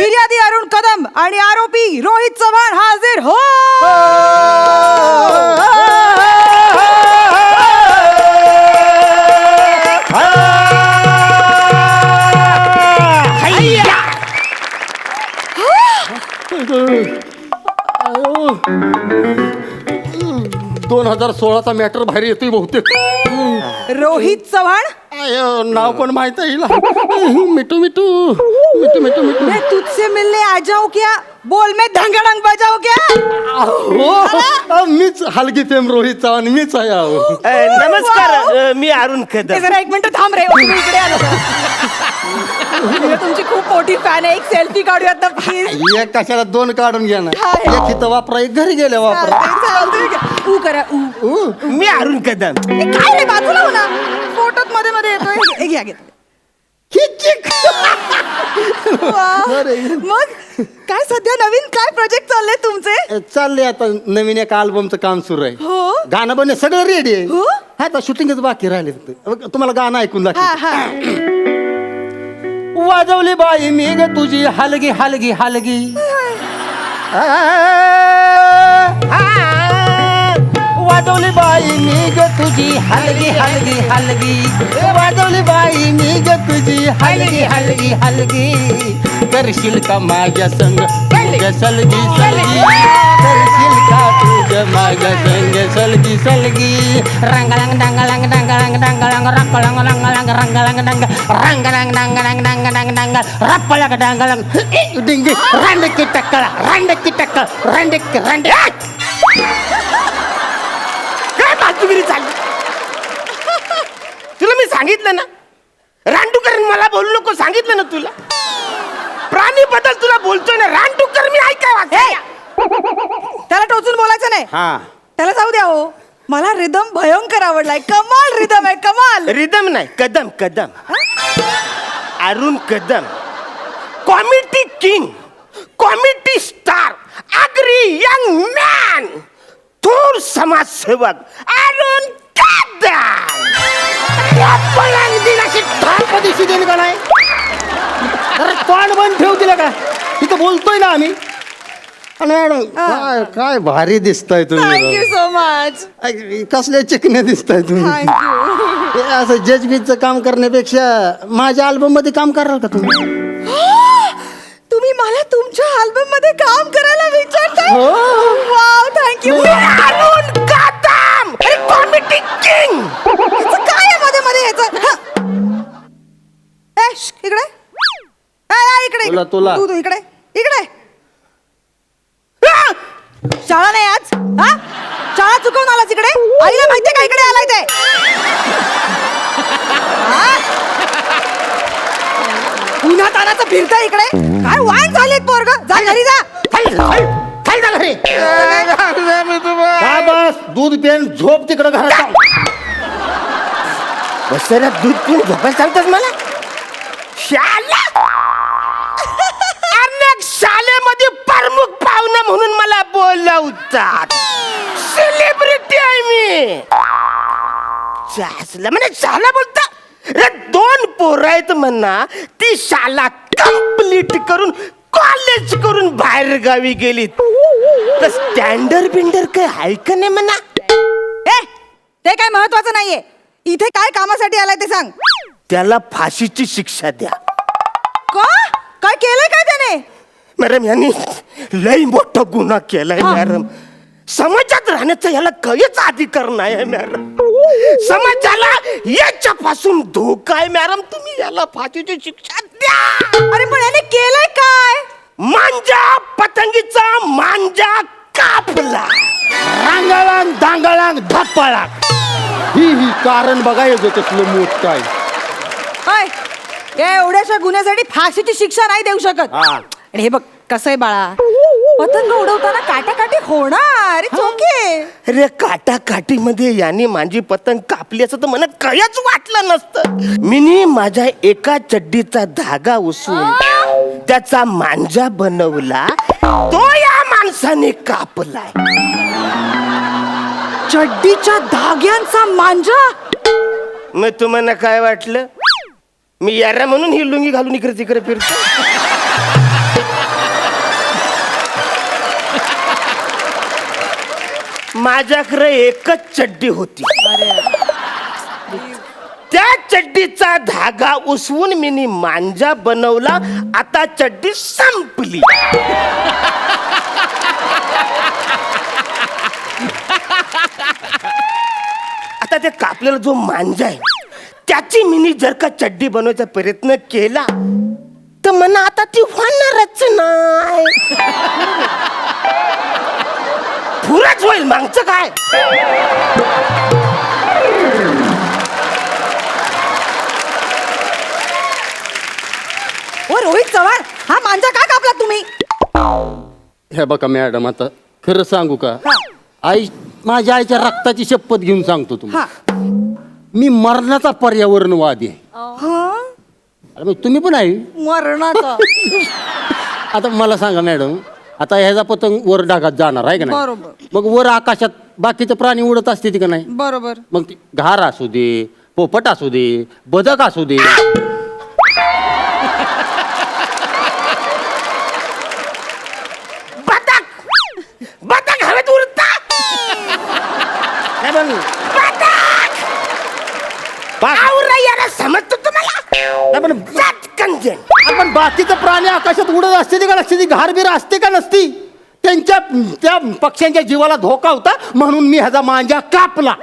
फिर्यादी अरुण कदम आणि आरोपी रोहित चव्हाण हाजीर हो. दोन 2016चा मॅटर बाहेर येतोय बहुतेक. रोहित चव्हाण नाव पण माहित आहे हिला. मिठू मिठू मिठू मिठू मिठू. मैं तुझसे मिलने आ जाऊं क्या, बोल मैं धंगडंग बजाऊ क्या. हो मीच हलगी फेम रोहित चव्हाण मीच आहे. अहो नमस्कार, मी अरुण कदम. जरा एक मिनिट थांब रे, तुम्ही इकडे आलो. मी तुमची खूप मोठी फॅन आहे, एक सेल्फी काढूयात ना प्लीज. एक कशाला दोन काढून घ्या ना. हाय. एक इथं वापरा, एक घरी गेले वापरा. ऊ करा ऊ. मी अरुण कदम. ए, काय रे बाजूला हो ना, फोटोत मध्ये मध्ये येतोय. हे घ्या घे. मग काय सध्या नवीन काय प्रोजेक्ट चालले तुमचे. चालले आता नवीन एका अल्बमचं काम सुरू आहे. हो गाणं बनणे सगळं रेडी आहे. हो? हा आता शूटिंगच बाकी राहिले फक्त. तुम्हाला गाणं ऐकून हा दाखव. हा. वाजवली बाई मी ग तुझी हलगी हलगी हलगी. वाजवली बाई मी ग तुझी हलगी हलगी हलगी. वाजवली बाई मी ग तुझी हलगी हलगी हलगी. करशील का माझ्या संग सलगी सलगी. करशील का तुझ्या माझ्या संग सलगी सलगी. रंगळंग डांगळंग डांगळंग डांगळंग रंगळंग रंगळंग रंगळंग डांग रंगळंग डांगळंग डांगळंग डांग रप्पळंग डांगळंग डिंगी रांडकी टक्कळ रांडकी टक्कळ रांडकी रांड. काय बाजूगिरी चालली तुला. मी सांगितलं ना रानडुकर मला बोलू नको, सांगितलं ना तुला. प्राणी बद्दल तुला बोलतोय ना, रानडुकर मी ऐकाय वाटतंय. त्याला टोचून बोलायचं नाही. हा त्याला जाऊ द्या हो. मला रिदम भयंकर आवडलाय. कमाल रिदम आहे, कमाल. रिदम नाही, Kadam Kadam. Arun Kadam, comedy king, comedy star, agree young man, थोर समाजसेवक अरुण कदम. दिनाशी ठाप दिशी देईल का नाही. अरे तोंड बंद ठेव दिलं का. तिथं बोलतोय ना आम्ही. मॅडम काय काय भारी दिसताय थँक्यू तुम्ही. So much. कसले चिकने दिसताय तुम्ही. थँक्यू. हे असं जजबीजचं काम करण्यापेक्षा माझ्या अल्बम मध्ये काम कराल का तुम्ही. तुम्ही मला तुमच्या अल्बम मध्ये काम करायला विचारताय. हो. Wow, thank you. अरुण कदम, अरे कॉमेडी किंग. काय आहे मध्ये मध्ये याचं. इकडे इकडे तुला- तुला. तू इकडे इकडे. शाळा नाही आज. हा, शाळा चुकवून आलास इकडे. आईला माहितीये का इकडे आलाय ते. उन्हा तानाचं फिरतंय इकडे. काय वाईन झालेत पोरग. जा घरी जा. काय झालं रे. काय बस दूध पेन झोप तिकडं घरात. बसरा दूध पिऊन झोपायला सांगतोस मला. शाला अनेक शाळेमध्ये प्रमुख पाहुणा म्हणून मला बोलवतात. सेलिब्रिटी आहे मी. म्हणजे शाला बोलता. रे 2 पोरं आहेत म्हणा, ती शाळा कंप्लीट करून कॉलेज करून बाहेर गावी गेली. स्टँडर्ड बिंडर काय आहे का नाही म्हणा. ते काय महत्वाचं नाहीये. इथे काय कामासाठी आलाय ते सांग. त्याला फाशीची शिक्षा द्या. का काय केलंय काय त्याने. मॅडम यांनी लई मोठा गुन्हा केलाय मॅडम. समाजात राहण्याचा याला काहीच अधिकार नाही आहे मॅडम. समाजाला याच्यापासून धोका आहे मॅडम. तुम्ही याला फाशीची शिक्षा द्या. अरे पण याने केलंय काय. मांजा पतंगीचा मांजा कापला. रांगळांग दांगळांग धप्पळा. ही कारण बघायचं तसलं मोठ काय. या एवढ्याशा गुन्ह्यासाठी फाशीची शिक्षा नाही देऊ शकत. आणि हे बघ कसं आहे बाळा, पतंग उडवताना काटाकाटी होणार. ओके. अरे काटाकाटी मध्ये याने माझी पतंग कापली असं तर मला काहीच वाटलं नसतं. मिनी माझ्या एका चड्डीचा धागा उचलून त्याचा मांजा बनवला. तो या माणसाने कापलाय. चड्डीच्या धाग्यांचा मांजा. मग तुम्हाला काय वाटलं मी यारा म्हणून ही लुंगी घालून इकडे तिकडे फिरतो. माझ्याकडे एकच चड्डी होती. त्या चड्डीचा धागा उसवून मी मांजा बनवला. आता चड्डी संपली. आता ते कापलेला जो मांजा आहे त्याची मिनी जर का चड्डी बनवायचा प्रयत्न केला तर मला आता ती होणारच नाही. पुरच होईल मागचं काय. ओ रोहित चव्हाण, हा मांजा का कापला तुम्ही? हे बघा मॅडम, आता खरं सांगू का, हा. आई माझ्या आईच्या रक्ताची शपथ घेऊन सांगतो तुम्ही, हा मी मरणाचा पर्यावरणवादी आहे. हा अरे मग तुम्ही पण आहे. मरणाचा. आता मला सांगा मॅडम, आता ह्याचा पतंग वर ढगात जाणार आहे का नाही? बरोबर. मग वर आकाशात बाकीचे प्राणी उडत असते का नाही? बरोबर. मग ती घार असू दे, पोपट असू दे, बदक असू दे, बदक हवेत उडता. समजतो तुम्हाला. आपण बाकीचे प्राणी आकाशात उडत असते का नसते, ती घारबीर असते का नसती, त्यांच्या त्या पक्ष्यांच्या जीवाला धोका होता म्हणून मी ह्याचा मांजा कापला.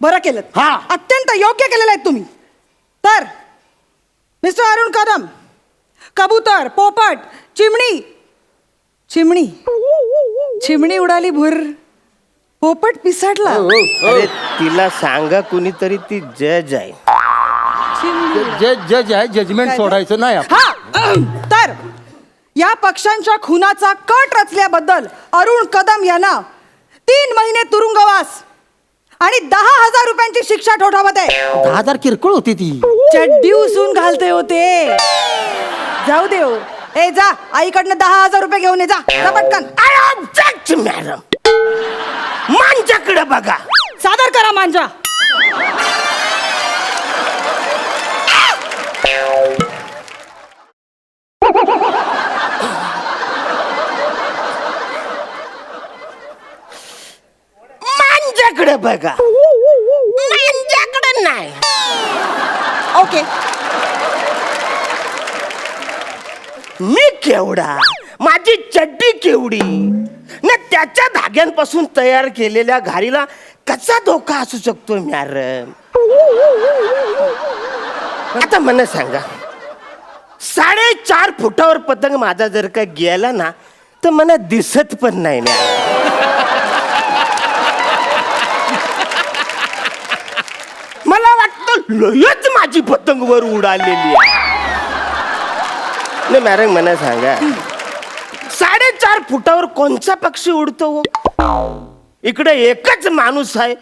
बरं केलं. हा. अत्यंत योग्य केलेलं आहे तुम्ही. तर मिस्टर अरुण कदम, कबूतर, पोपट, चिमणी चिमणी चिमणी उडाली भुर, पोपट पिसाटला. अरे तिला सांगा कुणीतरी, ती जज आहे. चिमणी. जज आहे, जजमेंट काय ते? सोडायचं नाही आपण. हा. तर या पक्ष्यांच्या खुनाचा कट रचल्याबद्दल अरुण कदम यांना 3 महिने तुरुंगवास आणि 10,000 रुपयांची शिक्षा ठोठावत आहे. 10,000 किरकोळ होती ती. चड्डी उसून घालते होते. जाऊ दे हो. ए जा, आईकडनं 10,000 रुपये घेऊन ये. जा जा पटकन. मॅडम, मांजाकडे बघा. सादर करा मांजा. मांजाकडे बघा. मांजाकडे नाही. ओके. मी केवढा, माझी चड्डी केवढी, न त्याच्या धाग्यांपासून तयार केलेल्या घारीला कसा धोका असू शकतो मॅडम? आता मला सांगा, 4.5 फुटावर पतंग माझा जर का गेला ना तर मला दिसत पण नाही मॅडम. मला वाटतं लयच माझी पतंग वर उडालेली आहे. नाही मॅडम, मला सांगा, 4.5 फुटावर कोणचा पक्षी उडतो? इकडे एकच माणूस आहे,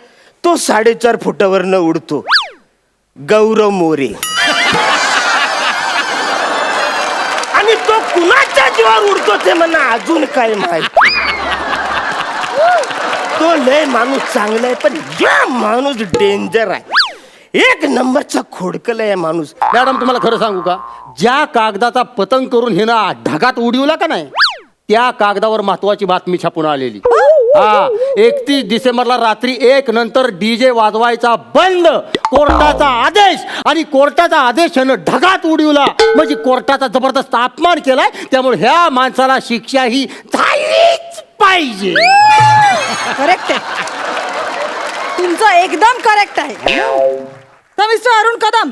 तो 4.5 फुटावर न उडतो. गौरव मोरे. आणि तो कुणाच्या जीवावर उडतो ते मला अजून काय माहिती. तो लय माणूस चांगला आहे, पण या माणूस डेंजर आहे. 1 नंबरचा खोडकल आहे माणूस. मॅडम तुम्हाला खरं सांगू का, ज्या कागदाचा पतंग करून हे ना ढगात उडवला का नाही, त्या कागदावर महत्वाची बातमी छापून आलेली. हा, 31 डिसेंबरला रात्री 1 नंतर डीजे वाजवायचा बंद, कोर्टाचा आदेश. आणि कोर्टाचा आदेश ढगात उडवला म्हणजे कोर्टाचा जबरदस्त अपमान केलाय. त्यामुळे ह्या माणसाला शिक्षा ही झालीच पाहिजे. करेक्ट आहे. तुमचं एकदम करेक्ट आहे. तर मिस्टर अरुण कदम,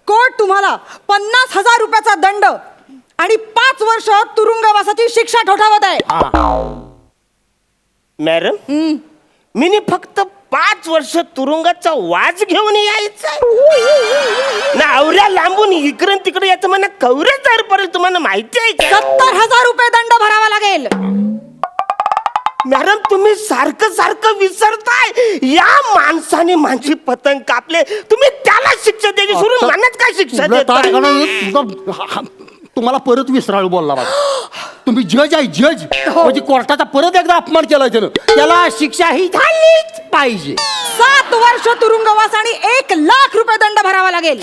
कोर्ट तुम्हाला 50,000 रुपयाचा दंड आणि 5 वर्ष तुरुंगवासाची शिक्षा ठोठावत आहे. मॅडम, मी फक्त 5 वर्ष तुरुंगाचा वाज घेऊन यायचा ना, आवऱ्या लांबून इकडे तिकडे याचं मला कवरेज जाईपर्यंत तुम्हाला माहिती आहे का? 70,000 रुपये दंड भरावा लागेल. मॅडम, तुम्ही सारखं सारखं विसरताय. या माणसाने माझी पतंग कापले, तुम्ही त्याला शिक्षा द्यायची सोडून मनात काय शिक्षा देताय? तुम्हाला परत विसराळू बोलला बाबा. तुम्ही जज आहे, जज म्हणजे कोर्टाचा परत एकदा अपमान केला त्यानं. त्याला शिक्षा ही झालीच पाहिजे. 7 वर्ष तुरुंगवास आणि 1,00,000 रुपये दंड भरावा लागेल.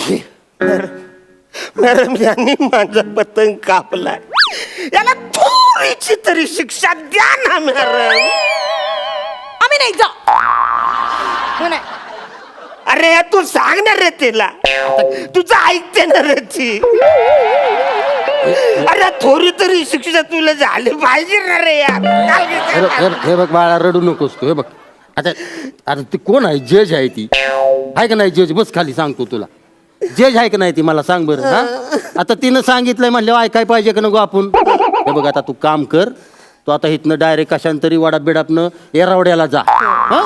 मॅडम, यांनी माझा पतंग कापलाय, याला थोडीशी तरी शिक्षा द्या ना मॅडम. आम्ही मी नाही जा. हो नाही. अरे यार, तू सांगणार रे तिला, तुझं ऐकते ना रे ती. अरे थोडी तरी शिक्षा तुला झाली पाहिजे ना रे यार. हे बघ बाळा, रडू नकोस तू. हे बघ आता आता ती कोण आहे? जज आहे ती, आहे का नाही? जज बस खाली, सांगतो तुला. जज आहे का नाही ती, मला सांग बरं. हा, आता तिनं सांगितलंय म्हणल्यावर ऐकाय पाहिजे का नको आपण? हे बघ आता तू काम कर, तू आता इथनं डायरेक्ट कशांतरी वाडा बिडापनं एरावड्याला जा. हा,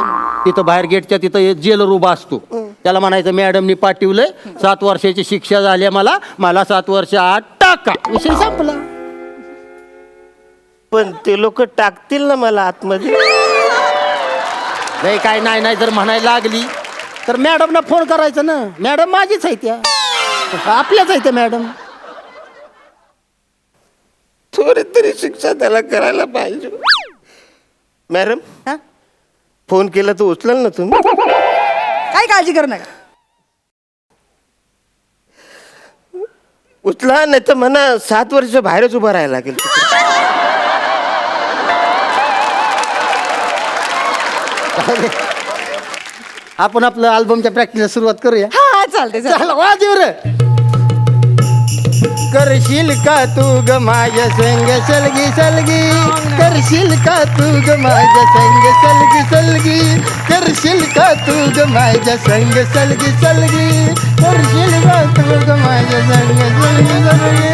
तिथं बाहेर गेटच्या तिथं जेलर उभा असतो, त्याला म्हणायचं मॅडमनी पाठवलंय, 7 वर्षाची शिक्षा झाली मला 7 वर्ष आत टाका. विषय संपला. पण ते लोक टाकतील ना मला आतमध्ये. नाही काय नाही जर म्हणायला लागली तर मॅडमला फोन करायचं ना. मॅडम माझीच आहे, त्या आपल्याच आहे त्या मॅडम. थोडी तरी शिक्षा त्याला करायला पाहिजे. मॅडम, हा? फोन केला तर उचलाल ना तुम्ही? काही काळजी करू नका. उचला, नाही तर म्हणा 7 वर्ष बाहेरच उभं राहायला लागेल. आपण आपलं अल्बमच्या प्रॅक्टिसला सुरुवात करूया. हा चालते चालते. चला वाजव रे. करशील का तू ग माझ्या संग सलगी सलगी, करशील का तू ग माझ्या संग सलगी सलगी, करशील का तू ग माझ्या संग सलगी सलगी, करशील का तू ग माझ्या संग सलगी सलगी.